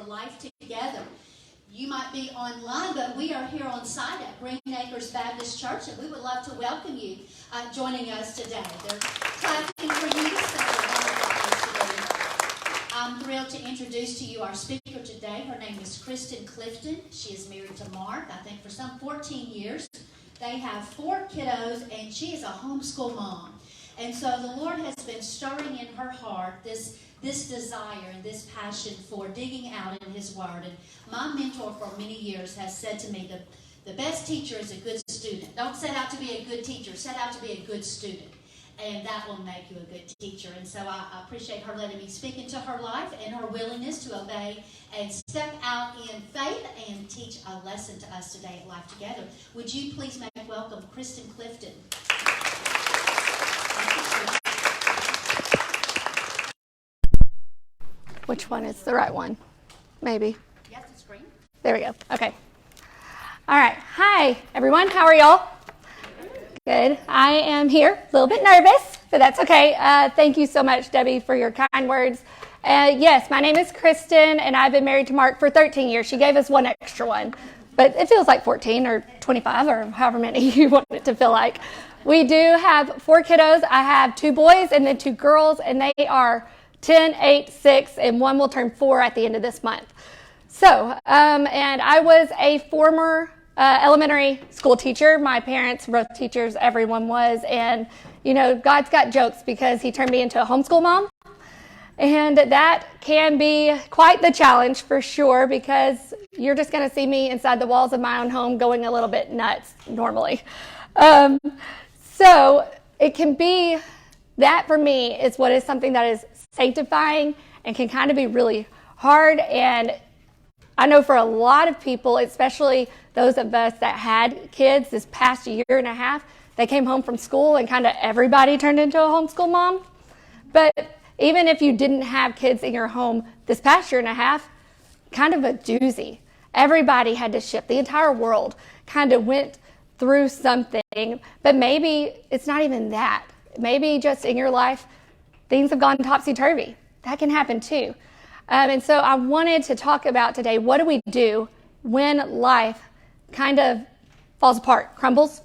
for life together. You might be online, but we are here on site at Green Acres Baptist Church, and we would love to welcome you joining us today. They're clapping for you, so I'm thrilled to introduce to you our speaker today. Her name is Kristen Clifton. She is married to Mark, I think, for some 14 years. They have 4 kiddos, and she is a homeschool mom. And so the Lord has been stirring in her heart this desire and this passion for digging out in His Word. And my mentor for many years has said to me, the best teacher is a good student. Don't set out to be a good teacher. Set out to be a good student. And that will make you a good teacher. And so I appreciate her letting me speak into her life and her willingness to obey and step out in faith and teach a lesson to us today at Life Together. Would you please make welcome Kristen Clifton? Which one is the right one? Maybe. Yes, it's green. There we go. Okay. All right. Hi, everyone. How are y'all? Good. I am here, a little bit nervous, but that's okay. Thank you so much, Debbie, for your kind words. Yes, my name is Kristen, and I've been married to Mark for 13 years. She gave us one extra one, but it feels like 14 or 25 or however many you want it to feel like. We do have 4 kiddos. I have 2 boys and then 2 girls, and they are 10, 8, 6, and one will turn 4 at the end of this month. So, and I was a former elementary school teacher. My parents were both teachers, everyone was, and, you know, God's got jokes because He turned me into a homeschool mom, and that can be quite the challenge for sure because you're just going to see me inside the walls of my own home going a little bit nuts normally. So it can be, that for me is what is something that is sanctifying and can kind of be really hard. And I know for a lot of people, especially those of us that had kids this past year and a half, they came home from school and kind of everybody turned into a homeschool mom. But even if you didn't have kids in your home this past year and a half, kind of a doozy. Everybody had to shift. The entire world kind of went through something, but maybe it's not even that. Maybe just in your life, things have gone topsy-turvy. That can happen too. And so I wanted to talk about today, what do we do when life kind of falls apart, crumbles,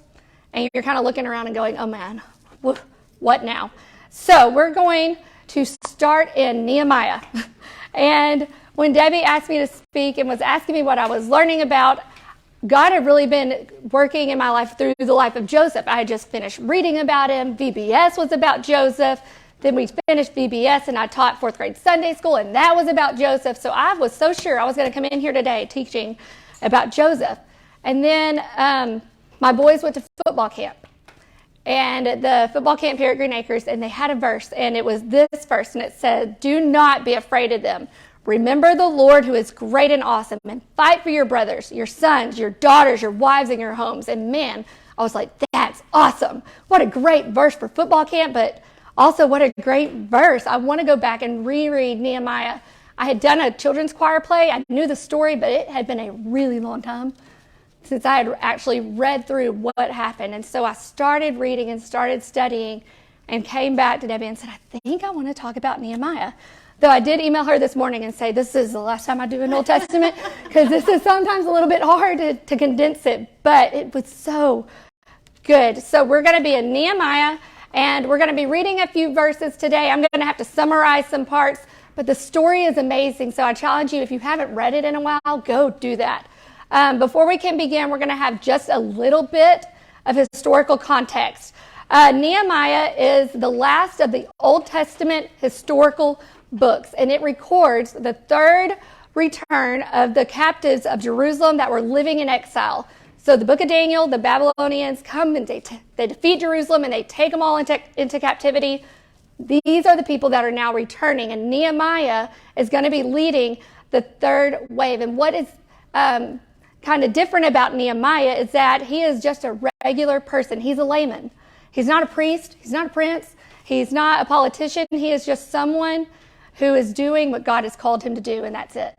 and you're kind of looking around and going, oh man, what now? So we're going to start in Nehemiah. And when Debbie asked me to speak and was asking me what I was learning about, God had really been working in my life through the life of Joseph. I had just finished reading about him. VBS was about Joseph. Then we finished VBS and I taught 4th grade Sunday school and that was about Joseph. So I was so sure I was going to come in here today teaching about Joseph. And then my boys went to football camp. And the football camp here at Green Acres, and they had a verse, and it was this verse, and it said, do not be afraid of them. Remember the Lord who is great and awesome, and fight for your brothers, your sons, your daughters, your wives, and your homes. And man, I was like, that's awesome. What a great verse for football camp, but also what a great verse. I want to go back and reread Nehemiah. I had done a children's choir play. I knew the story, but it had been a really long time since I had actually read through what happened. And so I started reading and started studying and came back to Debbie and said, I think I want to talk about Nehemiah. Though I did email her this morning and say, this is the last time I do an Old Testament because this is sometimes a little bit hard to condense it, but it was so good. So we're going to be in Nehemiah and we're going to be reading a few verses today. I'm going to have to summarize some parts, but the story is amazing. So I challenge you, if you haven't read it in a while, go do that. Before we can begin, we're going to have just a little bit of historical context. Nehemiah is the last of the Old Testament historical books, and it records the 3rd return of the captives of Jerusalem that were living in exile. So the book of Daniel, the Babylonians come and they defeat Jerusalem and they take them all into captivity. These are the people that are now returning, and Nehemiah is going to be leading the 3rd wave. And what is kind of different about Nehemiah is that he is just a regular person. He's a layman. He's not a priest. He's not a prince. He's not a politician. He is just someone who is doing what God has called him to do, and that's it.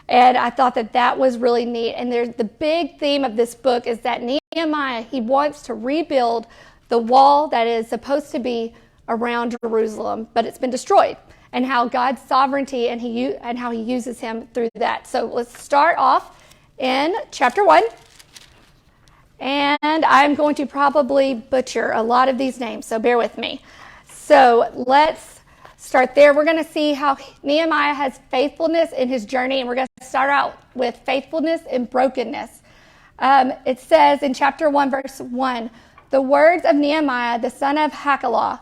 And I thought that was really neat. And there's the big theme of this book is that Nehemiah, he wants to rebuild the wall that is supposed to be around Jerusalem, but it's been destroyed. and how God's sovereignty and how he uses him through that. So let's start off in chapter 1. And I'm going to probably butcher a lot of these names, so bear with me. So let's start there. We're going to see how Nehemiah has faithfulness in his journey, and we're going to start out with faithfulness in brokenness. It says in chapter 1, verse 1, the words of Nehemiah, the son of Hakkalah.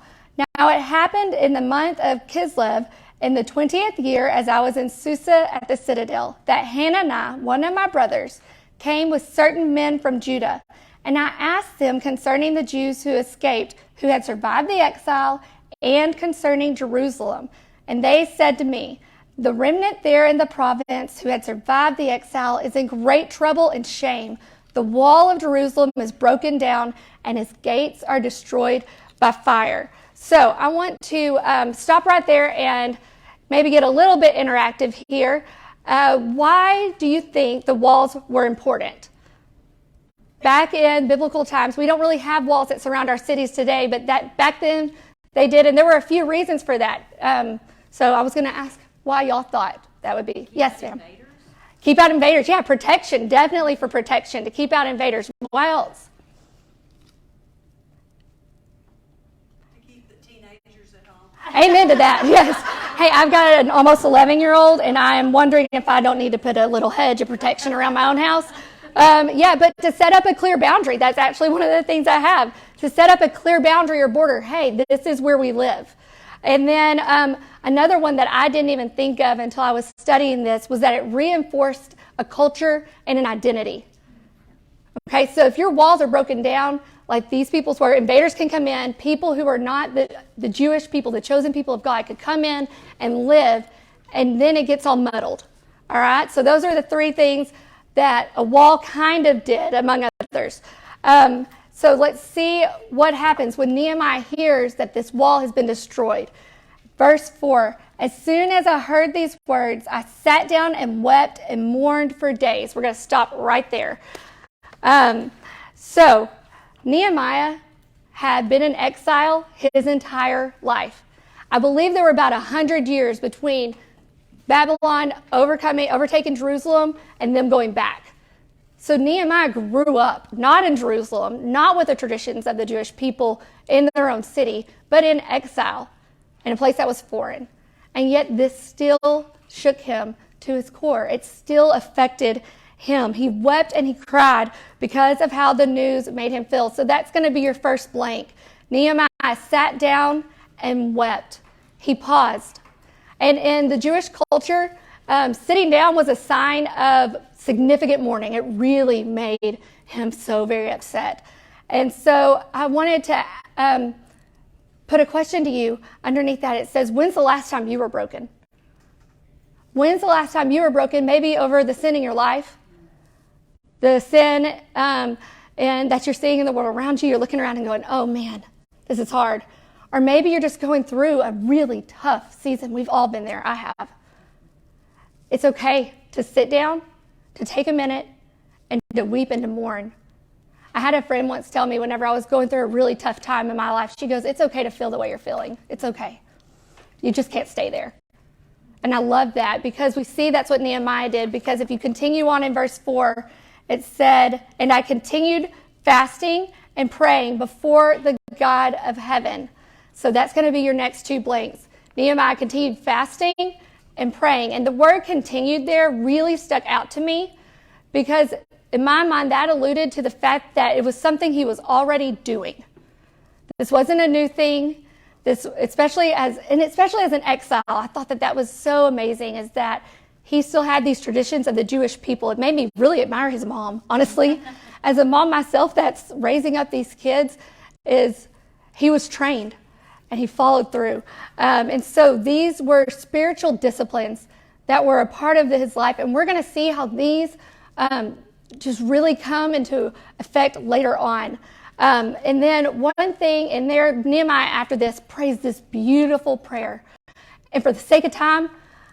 Now it happened in the month of Kislev, in the 20th year, as I was in Susa at the citadel, that Hananiah, one of my brothers, came with certain men from Judah. And I asked them concerning the Jews who escaped, who had survived the exile, and concerning Jerusalem. And they said to me, the remnant there in the province who had survived the exile is in great trouble and shame. The wall of Jerusalem is broken down, and its gates are destroyed by fire. So I want to stop right there and maybe get a little bit interactive here. Why do you think the walls were important? Back in biblical times, we don't really have walls that surround our cities today, but that back then they did, and there were a few reasons for that. So I was going to ask why y'all thought that would be. Yes, ma'am. Keep out invaders. Yeah, protection. Definitely for protection, to keep out invaders. Why else? To keep the teenagers at home. Amen to that. Yes. Hey, I've got an almost 11-year-old, and I am wondering if I don't need to put a little hedge of protection around my own house. But to set up a clear boundary, that's actually one of the things I have. To set up a clear boundary or border. Hey, this is where we live. And then another one that I didn't even think of until I was studying this was that it reinforced a culture and an identity. Okay, so if your walls are broken down, like these people's were, invaders can come in, people who are not the Jewish people, the chosen people of God, could come in and live, and then it gets all muddled. All right, so those are the three things that a wall kind of did, among others. So let's see what happens when Nehemiah hears that this wall has been destroyed. Verse 4, as soon as I heard these words, I sat down and wept and mourned for days. We're going to stop right there. So Nehemiah had been in exile his entire life. I believe there were about 100 years between Babylon overtaking Jerusalem and them going back. So Nehemiah grew up not in Jerusalem, not with the traditions of the Jewish people in their own city, but in exile, in a place that was foreign. And yet this still shook him to his core. It still affected him. He wept and he cried because of how the news made him feel. So that's going to be your first blank. Nehemiah sat down and wept. He paused. And in the Jewish culture, sitting down was a sign of significant mourning. It really made him so very upset. And so I wanted to put a question to you underneath that. It says, when's the last time you were broken? When's the last time you were broken? Maybe over the sin in your life, the sin and that you're seeing in the world around you. You're looking around and going, oh man, this is hard. Or maybe you're just going through a really tough season. We've all been there. I have. It's okay to sit down, to take a minute, and to weep and to mourn. I had a friend once tell me whenever I was going through a really tough time in my life, she goes, it's okay to feel the way you're feeling. It's okay. You just can't stay there. And I love that because we see that's what Nehemiah did, because if you continue on in verse 4, it said, and I continued fasting and praying before the God of heaven. So that's going to be your next two blanks. Nehemiah continued fasting and praying. And the word continued there really stuck out to me because in my mind that alluded to the fact that it was something he was already doing. This wasn't a new thing. This, especially as an exile, I thought that was so amazing, is that he still had these traditions of the Jewish people. It made me really admire his mom, honestly. As a mom myself that's raising up these kids, he was trained and he followed through. And so these were spiritual disciplines that were a part of his life. And we're going to see how these just really come into effect later on. And then one thing in there, Nehemiah after this prays this beautiful prayer. And for the sake of time,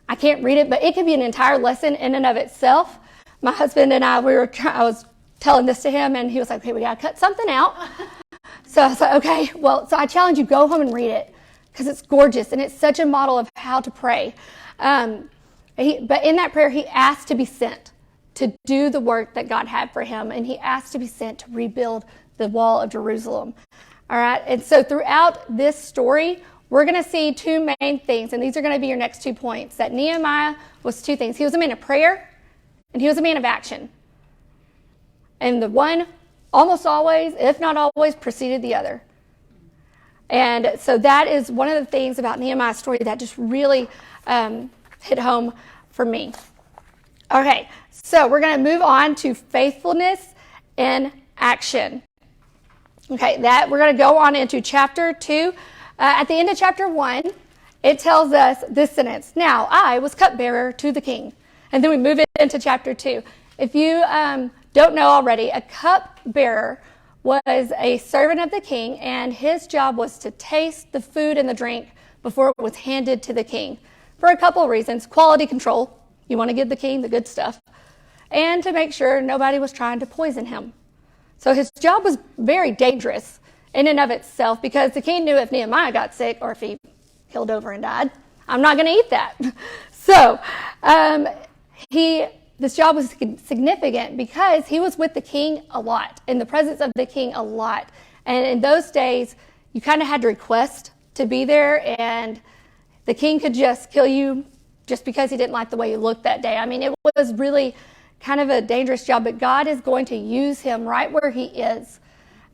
I can't read it, but it could be an entire lesson in and of itself. My husband and I, I was telling this to him, and he was like, okay, we got to cut something out. So I was like, okay, well, so I challenge you, go home and read it. because it's gorgeous and it's such a model of how to pray. But in that prayer, he asked to be sent to do the work that God had for him, and he asked to be sent to rebuild the wall of Jerusalem. All right, and so throughout this story, we're going to see two main things, and these are going to be your next 2 points, that Nehemiah was two things. He was a man of prayer, and he was a man of action. And the one almost always, if not always, preceded the other. And so that is one of the things about Nehemiah's story that just really hit home for me. Okay, so we're going to move on to faithfulness in action. Okay, that we're going to go on into chapter 2. At the end of chapter 1, it tells us this sentence. Now, I was cupbearer to the king. And then we move it into chapter 2. If you don't know already, a cupbearer was a servant of the king, and his job was to taste the food and the drink before it was handed to the king. For a couple of reasons. Quality control. You want to give the king the good stuff. And to make sure nobody was trying to poison him. So his job was very dangerous in and of itself, because the king knew if Nehemiah got sick or if he killed over and died, I'm not going to eat that. So this job was significant because he was with the king a lot, in the presence of the king a lot. And in those days, you kind of had to request to be there, and the king could just kill you just because he didn't like the way you looked that day. I mean, it was really kind of a dangerous job, but God is going to use him right where he is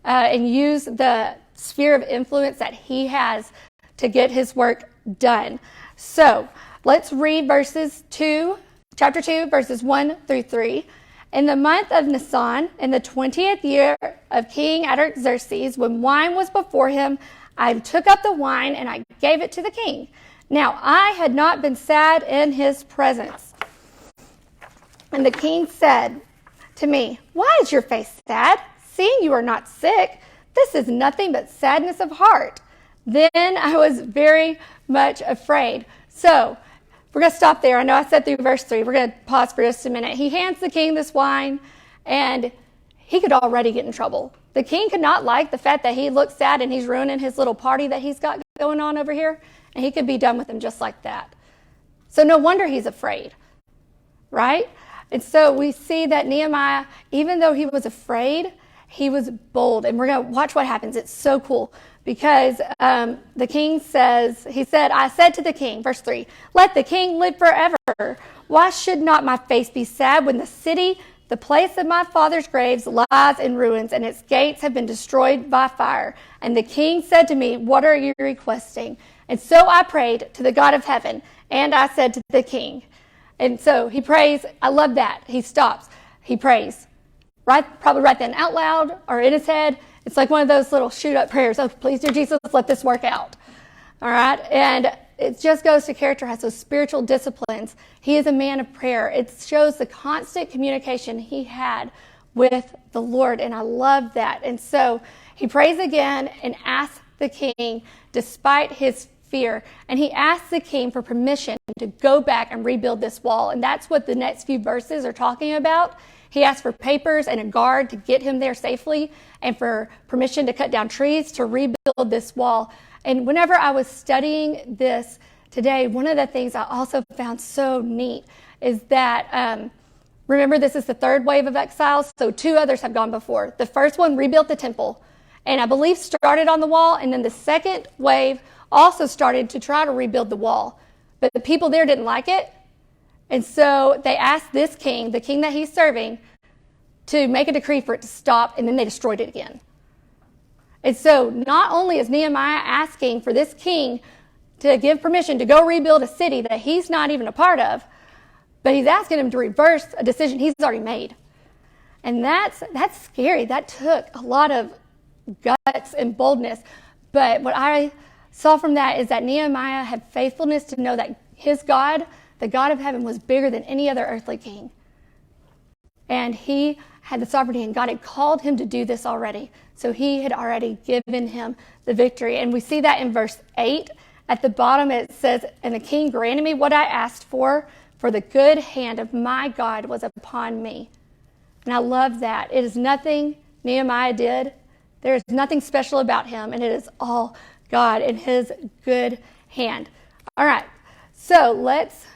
and use the sphere of influence that he has to get his work done. So let's read chapter 2, verses 1 through 3. In the month of Nisan, in the 20th year of King Artaxerxes, when wine was before him, I took up the wine and I gave it to the king. Now I had not been sad in his presence. And the king said to me, "Why is your face sad? Seeing you are not sick, this is nothing but sadness of heart." Then I was very much afraid. So we're going to stop there. I know I said through verse 3. We're going to pause for just a minute. He hands the king this wine, and he could already get in trouble. The king could not like the fact that he looks sad and he's ruining his little party that he's got going on over here, and he could be done with him just like that. So no wonder he's afraid, right? And so we see that Nehemiah, even though he was afraid, he was bold. And we're going to watch what happens. It's so cool. Because the king says, I said to the king, verse 3, "Let the king live forever. Why should not my face be sad when the city, the place of my father's graves, lies in ruins, and its gates have been destroyed by fire?" And the king said to me, "What are you requesting?" And so I prayed to the God of heaven, and I said to the king. And so he prays. I love that. He stops. He prays. Probably right then out loud or in his head. It's like one of those little shoot-up prayers. "Oh, please, dear Jesus, let this work out." All right? And it just goes to characterize those spiritual disciplines. He is a man of prayer. It shows the constant communication he had with the Lord, and I love that. And so he prays again and asks the king, despite his fear, and he asks the king for permission to go back and rebuild this wall. And that's what the next few verses are talking about. He asked for papers and a guard to get him there safely, and for permission to cut down trees to rebuild this wall. And whenever I was studying this today, one of the things I also found so neat is that, remember, this is the third wave of exiles, so 2 others have gone before. The first one rebuilt the temple, and I believe started on the wall, and then the second wave also started to try to rebuild the wall. But the people there didn't like it. And so they asked this king, the king that he's serving, to make a decree for it to stop, and then they destroyed it again. And so not only is Nehemiah asking for this king to give permission to go rebuild a city that he's not even a part of, but he's asking him to reverse a decision he's already made. And that's scary. That took a lot of guts and boldness. But what I saw from that is that Nehemiah had faithfulness to know that his God, the God of heaven, was bigger than any other earthly king. And he had the sovereignty, and God had called him to do this already. So he had already given him the victory. And we see that in verse 8. At the bottom it says, "And the king granted me what I asked for the good hand of my God was upon me." And I love that. It is nothing Nehemiah did. There is nothing special about him, and it is all God in his good hand. All right, so let's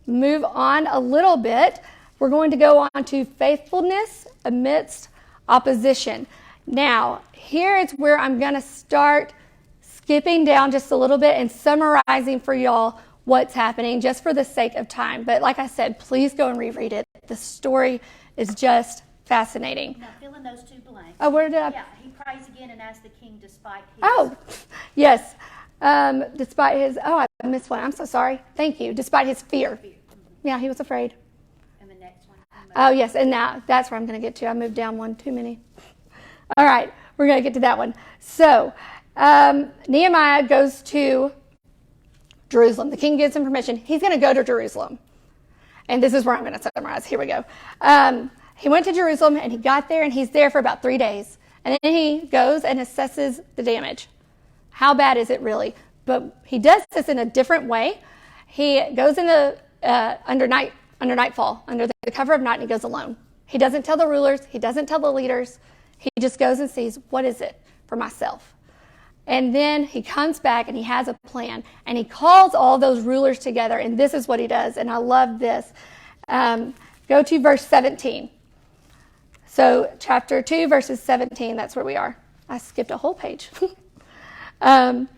move on a little bit. We're going to go on to faithfulness amidst opposition. Now, here is where I'm going to start skipping down just a little bit and summarizing for y'all what's happening just for the sake of time. But like I said, please go and reread it. The story is just fascinating. Now fill in those two blanks. Oh, where did I? Yeah, he prays again and asks the king despite his. Oh, yes. Despite his, I missed one. I'm so sorry. Thank you. Despite his fear. Yeah, he was afraid. And the next one. Oh, yes. And now that's where I'm going to get to. I moved down one too many. All right. We're going to get to that one. So, Nehemiah goes to Jerusalem. The king gives him permission. He's going to go to Jerusalem. And this is where I'm going to summarize. Here we go. He went to Jerusalem and he got there and he's there for about 3 days. And then he goes and assesses the damage. How bad is it really? But he does this in a different way. He goes in under nightfall, under the cover of night, and he goes alone. He doesn't tell the rulers. He doesn't tell the leaders. He just goes and sees, what is it for myself? And then he comes back and he has a plan. And he calls all those rulers together. And this is what he does. And I love this. Go to verse 17. So chapter 2, verses 17, that's where we are. I skipped a whole page. Let's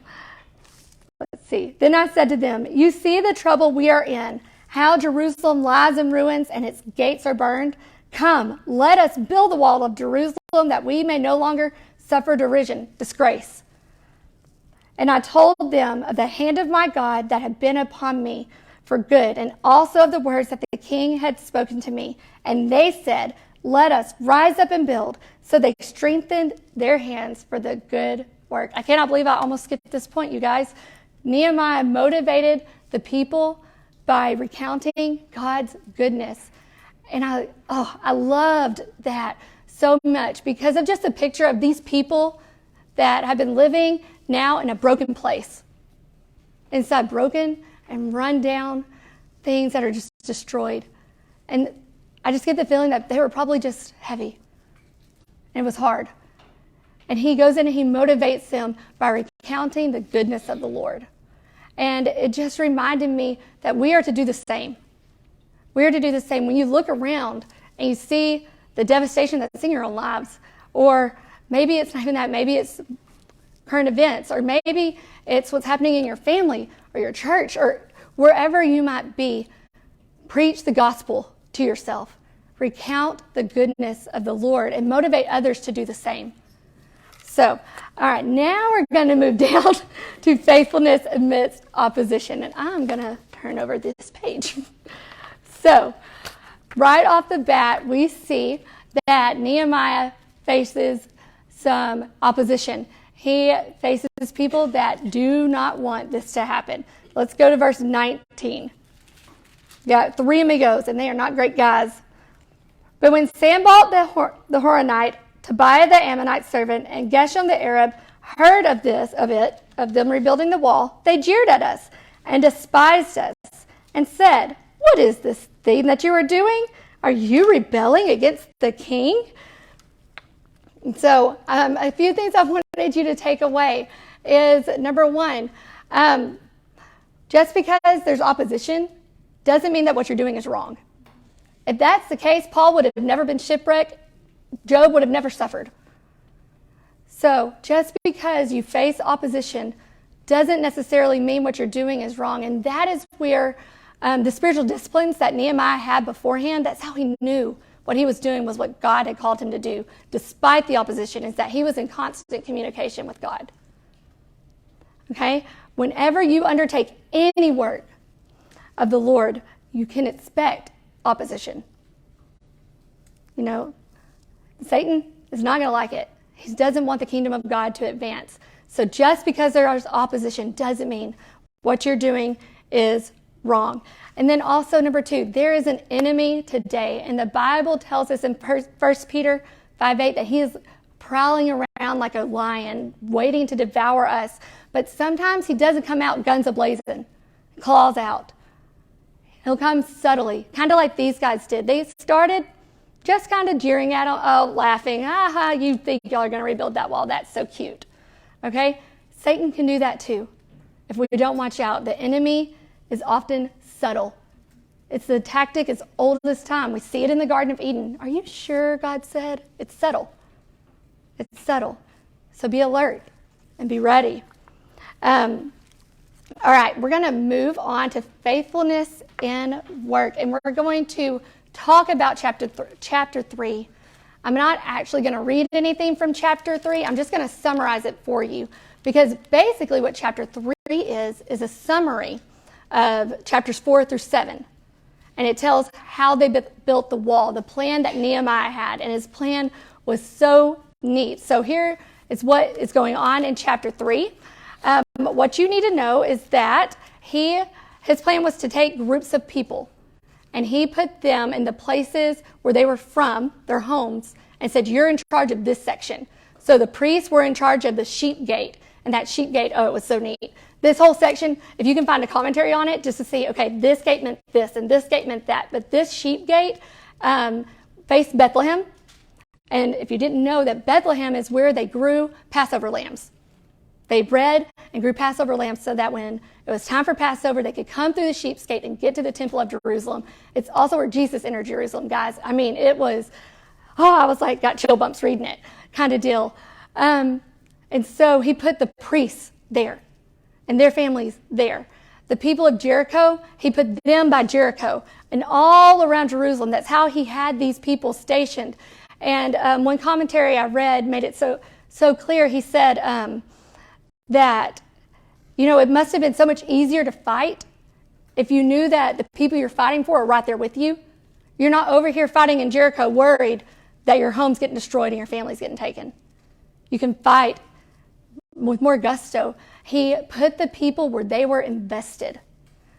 see. Then I said to them, you see the trouble we are in, how Jerusalem lies in ruins and its gates are burned. Come, let us build the wall of Jerusalem that we may no longer suffer derision, disgrace. And I told them of the hand of my God that had been upon me for good, and also of the words that the king had spoken to me. And they said, let us rise up and build. So they strengthened their hands for the good work. I cannot believe I almost skipped this point, you guys. Nehemiah motivated the people by recounting God's goodness. And I loved that so much because of just a picture of these people that have been living now in a broken place. Inside broken and run down things that are just destroyed. And I just get the feeling that they were probably just heavy. And it was hard. And he goes in and he motivates them by recounting the goodness of the Lord. And it just reminded me that we are to do the same. We are to do the same. When you look around and you see the devastation that's in your own lives, or maybe it's not even that, maybe it's current events, or maybe it's what's happening in your family or your church or wherever you might be, preach the gospel to yourself. Recount the goodness of the Lord and motivate others to do the same. So, all right, now we're going to move down to faithfulness amidst opposition. And I'm going to turn over this page. So, right off the bat, we see that Nehemiah faces some opposition. He faces people that do not want this to happen. Let's go to verse 19. Got 3 amigos, and they are not great guys. But when Sanballat the Horonite, Tobiah the Ammonite servant, and Geshem the Arab heard of them rebuilding the wall, they jeered at us and despised us and said, what is this thing that you are doing? Are you rebelling against the king? And so a few things I wanted you to take away is, number one, just because there's opposition doesn't mean that what you're doing is wrong. If that's the case, Paul would have never been shipwrecked. Job would have never suffered. So just because you face opposition doesn't necessarily mean what you're doing is wrong. And that is where the spiritual disciplines that Nehemiah had beforehand, that's how he knew what he was doing was what God had called him to do, despite the opposition, is that he was in constant communication with God. Okay? Whenever you undertake any work of the Lord, you can expect opposition. You know, Satan is not going to like it. He doesn't want the kingdom of God to advance. So just because there is opposition doesn't mean what you're doing is wrong. And then also, number 2, there is an enemy today. And the Bible tells us in 1 Peter 5:8 that he is prowling around like a lion, waiting to devour us. But sometimes he doesn't come out guns a-blazing, claws out. He'll come subtly, kind of like these guys did. They started just kind of jeering at him, laughing. You think y'all are going to rebuild that wall. That's so cute. Okay? Satan can do that too. If we don't watch out, the enemy is often subtle. It's the tactic as old as time. We see it in the Garden of Eden. Are you sure God said? It's subtle. It's subtle. So be alert and be ready. All right, we're going to move on to faithfulness in work, and we're going to talk about chapter 3. I'm not actually going to read anything from chapter 3. I'm just going to summarize it for you, because basically what chapter 3 is a summary of chapters 4 through 7. And it tells how they built the wall, the plan that Nehemiah had, and his plan was so neat. So here is what is going on in chapter 3. What you need to know is that his plan was to take groups of people, and he put them in the places where they were from, their homes, and said, you're in charge of this section. So the priests were in charge of the sheep gate, and that sheep gate, oh, it was so neat. This whole section, if you can find a commentary on it, just to see, okay, this gate meant this, and this gate meant that. But this sheep gate faced Bethlehem, and if you didn't know that Bethlehem is where they grew Passover lambs. They bred and grew Passover lambs so that when it was time for Passover, they could come through the sheep's gate and get to the temple of Jerusalem. It's also where Jesus entered Jerusalem, guys. I mean, it was, I was like, got chill bumps reading it kind of deal. And so he put the priests there and their families there. The people of Jericho, he put them by Jericho and all around Jerusalem. That's how he had these people stationed. And one commentary I read made it so clear. He said, that, it must have been so much easier to fight if you knew that the people you're fighting for are right there with you. You're not over here fighting in Jericho worried that your home's getting destroyed and your family's getting taken. You can fight with more gusto. He put the people where they were invested.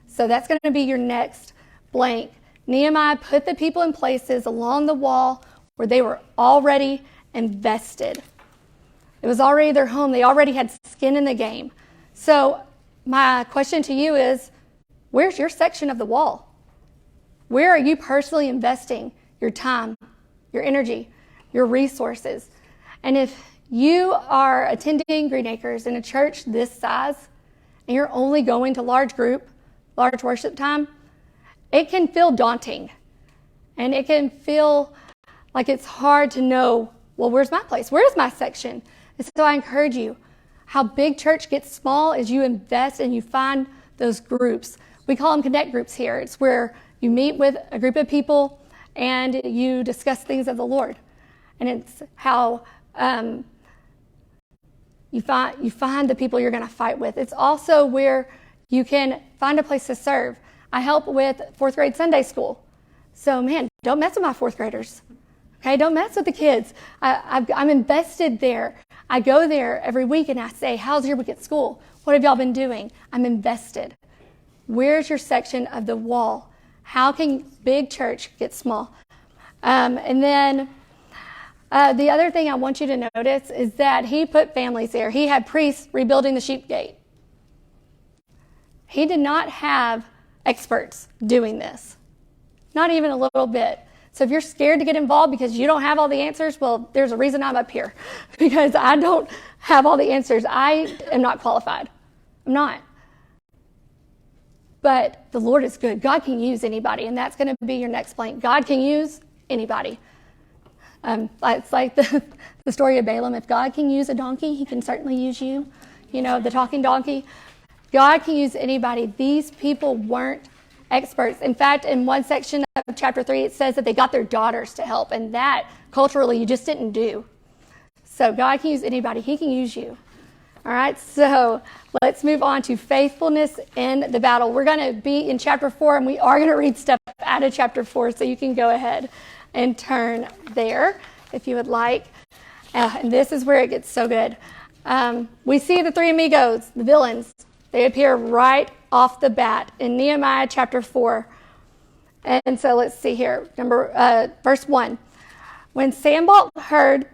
So that's going to be your next blank. Nehemiah put the people in places along the wall where they were already invested. It was already their home. They already had skin in the game. So my question to you is, where's your section of the wall? Where are you personally investing your time, your energy, your resources? And if you are attending Green Acres in a church this size, and you're only going to large worship time, it can feel daunting. And it can feel like it's hard to know, well, where's my place? Where's my section? And so I encourage you, how big church gets small is you invest and you find those groups. We call them connect groups here. It's where you meet with a group of people and you discuss things of the Lord. And it's how you find the people you're going to fight with. It's also where you can find a place to serve. I help with 4th grade Sunday school. So, man, don't mess with my 4th graders. Okay, don't mess with the kids. I'm invested there. I go there every week and I say, how's your week at school? What have y'all been doing? I'm invested. Where's your section of the wall? How can big church get small? And then the other thing I want you to notice is that he put families there. He had priests rebuilding the sheep gate. He did not have experts doing this. Not even a little bit. So if you're scared to get involved because you don't have all the answers, well, there's a reason I'm up here. Because I don't have all the answers. I am not qualified. I'm not. But the Lord is good. God can use anybody, and that's going to be your next blank. God can use anybody. It's like the story of Balaam. If God can use a donkey, he can certainly use you. The talking donkey. God can use anybody. These people weren't experts. In fact, in one section of chapter 3, it says that they got their daughters to help, and that culturally you just didn't do. So God can use anybody. He can use you. All right, so let's move on to faithfulness in the battle. We're going to be in chapter 4, and we are going to read stuff out of chapter 4, so you can go ahead and turn there if you would like. And this is where it gets so good. We see the three amigos, the villains. They appear right off the bat in Nehemiah chapter 4. And so let's see here. Verse 1. When Sanballat heard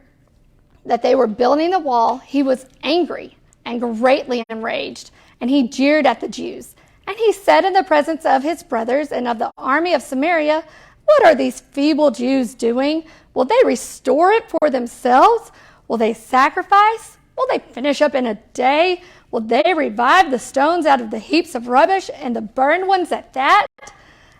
that they were building the wall, he was angry and greatly enraged, and he jeered at the Jews. And he said in the presence of his brothers and of the army of Samaria, "What are these feeble Jews doing? Will they restore it for themselves? Will they sacrifice? Will they finish up in a day? Will they revive the stones out of the heaps of rubbish and the burned ones at that?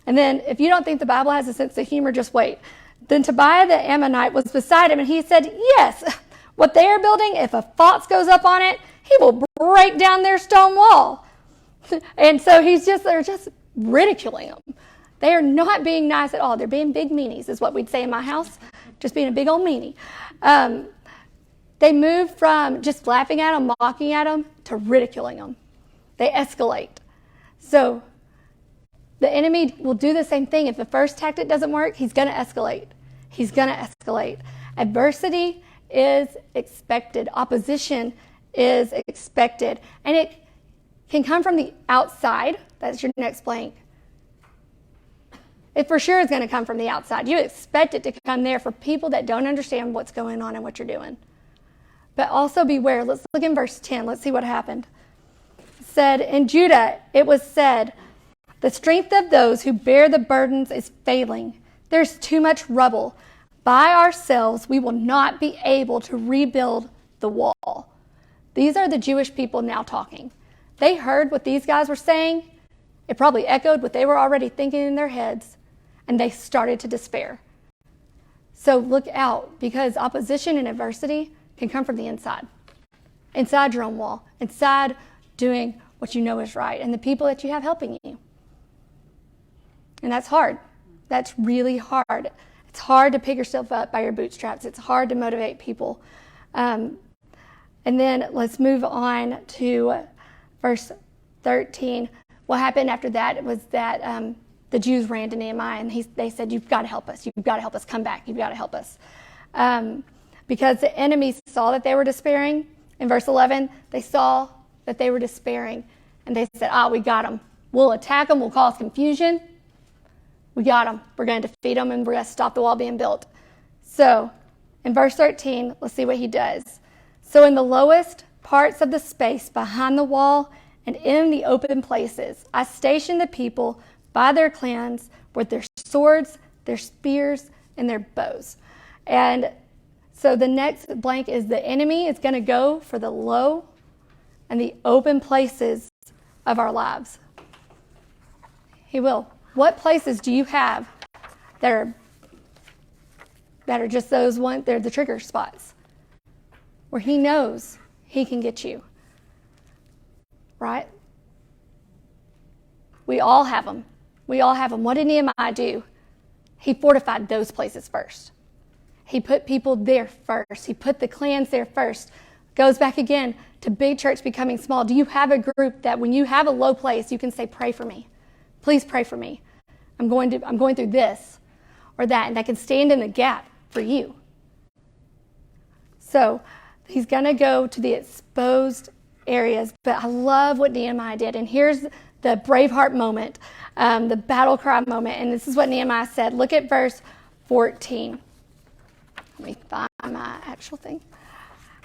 And then if you don't think the Bible has a sense of humor, just wait. Then Tobiah the Ammonite was beside him, and he said, yes, what they are building, if a fox goes up on it, he will break down their stone wall. And so they're just ridiculing them. They are not being nice at all. They're being big meanies, is what we'd say in my house, just being a big old meanie. They move from just laughing at them, mocking at them, to ridiculing them. They escalate. So the enemy will do the same thing. If the first tactic doesn't work, he's going to escalate. He's going to escalate. Adversity is expected. Opposition is expected. And it can come from the outside. That's your next blank. It for sure is going to come from the outside. You expect it to come there for people that don't understand what's going on and what you're doing. But also beware. Let's look in verse 10. Let's see what happened. It said, in Judah it was said, the strength of those who bear the burdens is failing. There's too much rubble. By ourselves we will not be able to rebuild the wall. These are the Jewish people now talking. They heard what these guys were saying. It probably echoed what they were already thinking in their heads, and they started to despair. So look out, because opposition and adversity can come from the inside your own wall, inside doing what you know is right, and the people that you have helping you. And that's hard. That's really hard. It's hard to pick yourself up by your bootstraps. It's hard to motivate people. And then let's move on to verse 13. What happened after that was that the Jews ran to Nehemiah, and they said, you've got to help us. You've got to help us. Come back. You've got to help us. Because the enemies saw that they were despairing. In verse 11, they saw that they were despairing, and they said, we got them. We'll attack them. We'll cause confusion. We got them. We're going to defeat them, and we're going to stop the wall being built. So in verse 13, let's see what he does. So in the lowest parts of the space behind the wall and in the open places, I stationed the people by their clans with their swords, their spears, and their bows. And so the next blank is the enemy is going to go for the low and the open places of our lives. He will. What places do you have that are just those one? They're the trigger spots where he knows he can get you. Right? We all have them. We all have them. What did Nehemiah do? He fortified those places first. He put people there first. He put the clans there first. Goes back again to big church becoming small. Do you have a group that when you have a low place, you can say, pray for me. Please pray for me. I'm going through this or that, and that can stand in the gap for you. So he's going to go to the exposed areas, but I love what Nehemiah did. And here's the Braveheart moment, the battle cry moment, and this is what Nehemiah said. Look at verse 14. Let me find my actual thing.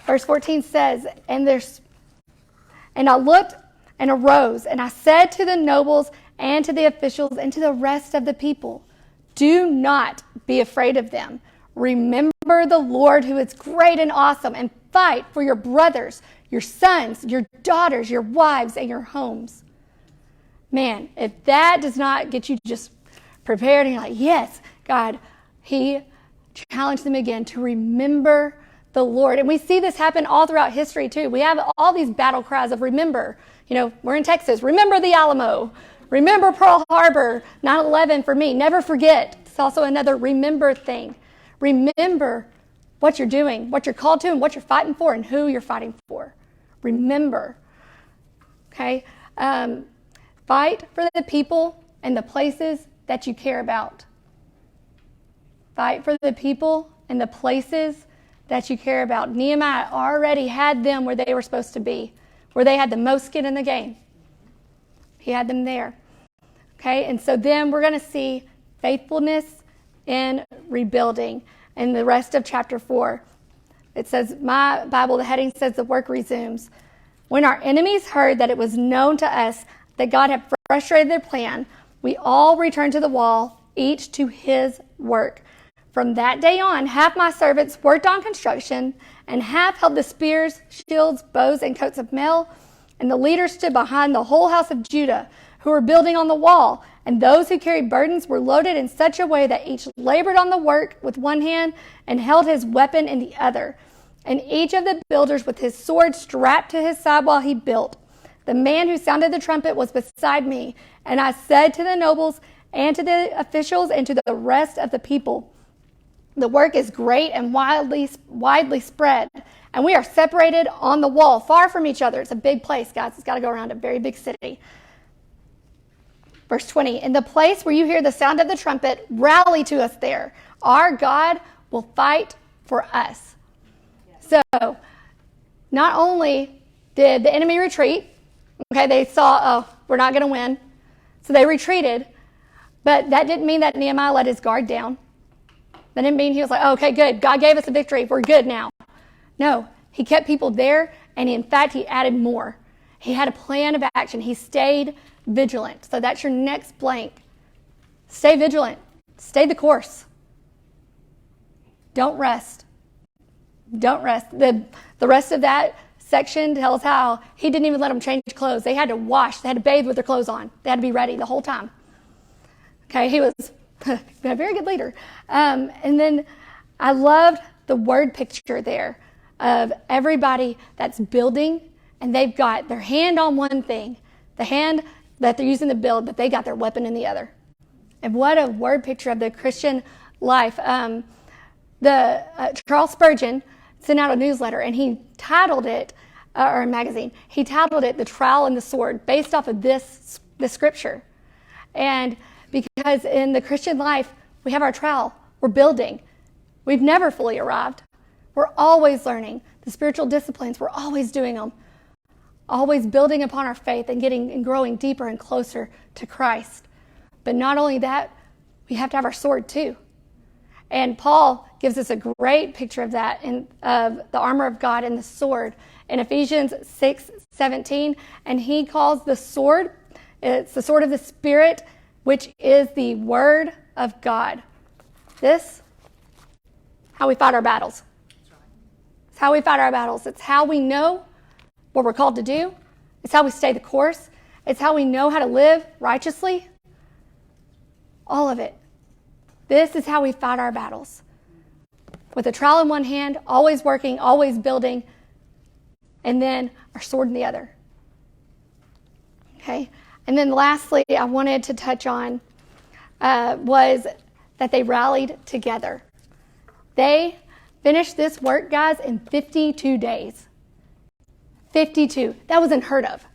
Verse 14 says, and I looked and arose, and I said to the nobles and to the officials and to the rest of the people, do not be afraid of them. Remember the Lord who is great and awesome, and fight for your brothers, your sons, your daughters, your wives, and your homes. Man, if that does not get you just prepared and you're like, yes, God, he challenged them again to remember the Lord. And we see this happen all throughout history too. We have all these battle cries of remember. You know, we're in Texas. Remember the Alamo. Remember Pearl Harbor, 9/11 for me. Never forget. It's also another remember thing. Remember what you're doing, what you're called to, and what you're fighting for, and who you're fighting for. Remember. Okay? Fight for the people and the places that you care about. Fight for the people and the places that you care about. Nehemiah already had them where they were supposed to be, where they had the most skin in the game. He had them there. Okay, and so then we're going to see faithfulness in rebuilding in the rest of chapter 4. It says, my Bible, the heading says the work resumes. When our enemies heard that it was known to us that God had frustrated their plan, we all returned to the wall, each to his work. From that day on, half my servants worked on construction, and half held the spears, shields, bows, and coats of mail. And the leaders stood behind the whole house of Judah, who were building on the wall. And those who carried burdens were loaded in such a way that each labored on the work with one hand and held his weapon in the other. And each of the builders with his sword strapped to his side while he built. The man who sounded the trumpet was beside me, and I said to the nobles and to the officials and to the rest of the people, the work is great and widely spread, and we are separated on the wall, far from each other. It's a big place, guys. It's got to go around a very big city. Verse 20, in the place where you hear the sound of the trumpet, rally to us there. Our God will fight for us. So, not only did the enemy retreat, okay, they saw, oh, we're not going to win, so they retreated, but that didn't mean that Nehemiah let his guard down. That didn't mean he was like, oh, okay, good, God gave us a victory, we're good now. No, he kept people there, and in fact, he added more. He had a plan of action. He stayed vigilant. So that's your next blank. Stay vigilant. Stay the course. Don't rest. Don't rest. The rest of that section tells how he didn't even let them change clothes. They had to wash. They had to bathe with their clothes on. They had to be ready the whole time. Okay, he was a very good leader. And then I loved the word picture there of everybody that's building, and they've got their hand on one thing, the hand that they're using to build, but they got their weapon in the other. And what a word picture of the Christian life. Charles Spurgeon sent out a newsletter, and he titled it, or a magazine, he titled it The Trowel and the Sword, based off of this scripture. And because in the Christian life, we have our trowel, we're building. We've never fully arrived. We're always learning. The spiritual disciplines, we're always doing them. Always building upon our faith and getting and growing deeper and closer to Christ. But not only that, we have to have our sword too. And Paul gives us a great picture of that of the armor of God and the sword in Ephesians 6:17. And he calls the sword, it's the sword of the Spirit, which is the word of God. This, how we fight our battles. It's how we fight our battles. It's how we know what we're called to do. It's how we stay the course. It's how we know how to live righteously. All of it. This is how we fight our battles. With a trowel in one hand, always working, always building, and then our sword in the other. Okay? And then lastly, I wanted to touch on was that they rallied together. They finished this work, guys, in 52 days. 52. That was unheard of.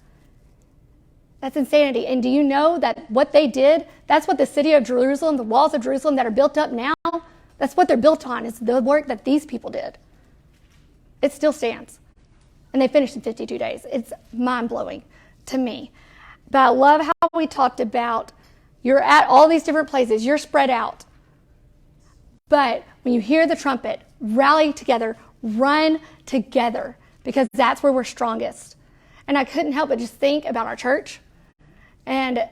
That's insanity. And do you know that what they did, that's what the city of Jerusalem, the walls of Jerusalem that are built up now, that's what they're built on, is the work that these people did. It still stands. And they finished in 52 days. It's mind-blowing to me. But I love how we talked about you're at all these different places. You're spread out. But when you hear the trumpet, rally together, run together, because that's where we're strongest. And I couldn't help but just think about our church and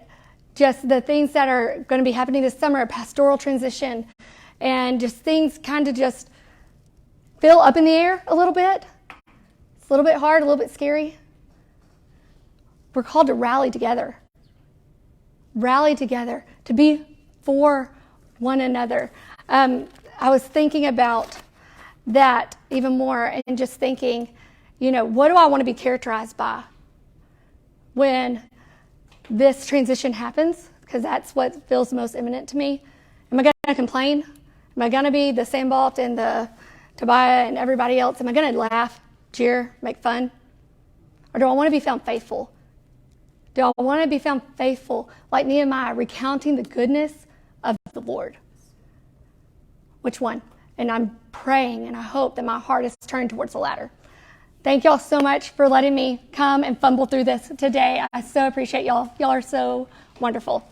just the things that are going to be happening this summer, a pastoral transition, and just things kind of just feel up in the air a little bit. It's a little bit hard, a little bit scary. We're called to rally together. Rally together, to be for one another. I was thinking about that even more and just thinking, what do I want to be characterized by when this transition happens? Because that's what feels most imminent to me. Am I going to complain? Am I going to be the Sanballat and the Tobiah and everybody else? Am I going to laugh, jeer, make fun? Or do I want to be found faithful? Do I want to be found faithful like Nehemiah, recounting the goodness of the Lord? Which one? And I'm praying and I hope that my heart is turned towards the latter. Thank y'all so much for letting me come and fumble through this today. I so appreciate y'all. Y'all are so wonderful.